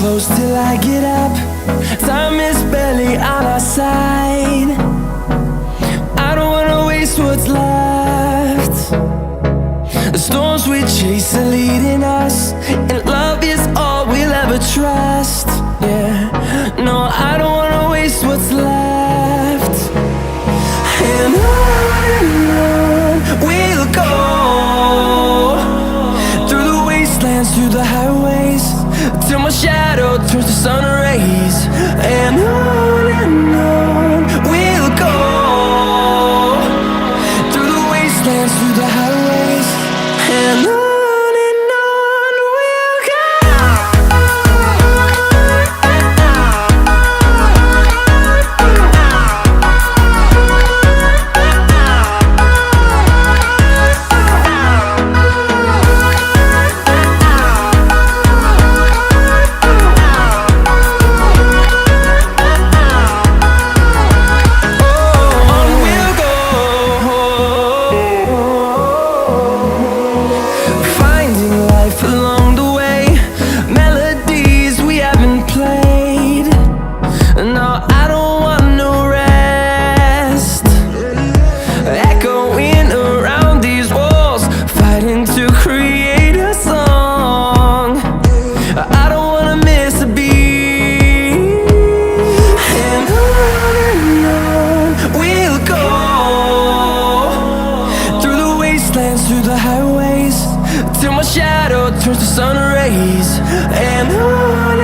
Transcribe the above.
close till I get up. Time is barely on our side. I don't wanna waste what's left. The storms we chase are leading us, and love is all we'll ever trust. Yeah, no, I don't wanna waste what's left. And on we'll go, through the wastelands, through the highways, till my shadow turns to sun rays. And on we'll go, through the wastelands, through the highways, and on. Through the highways, till my shadow turns to sun rays. And on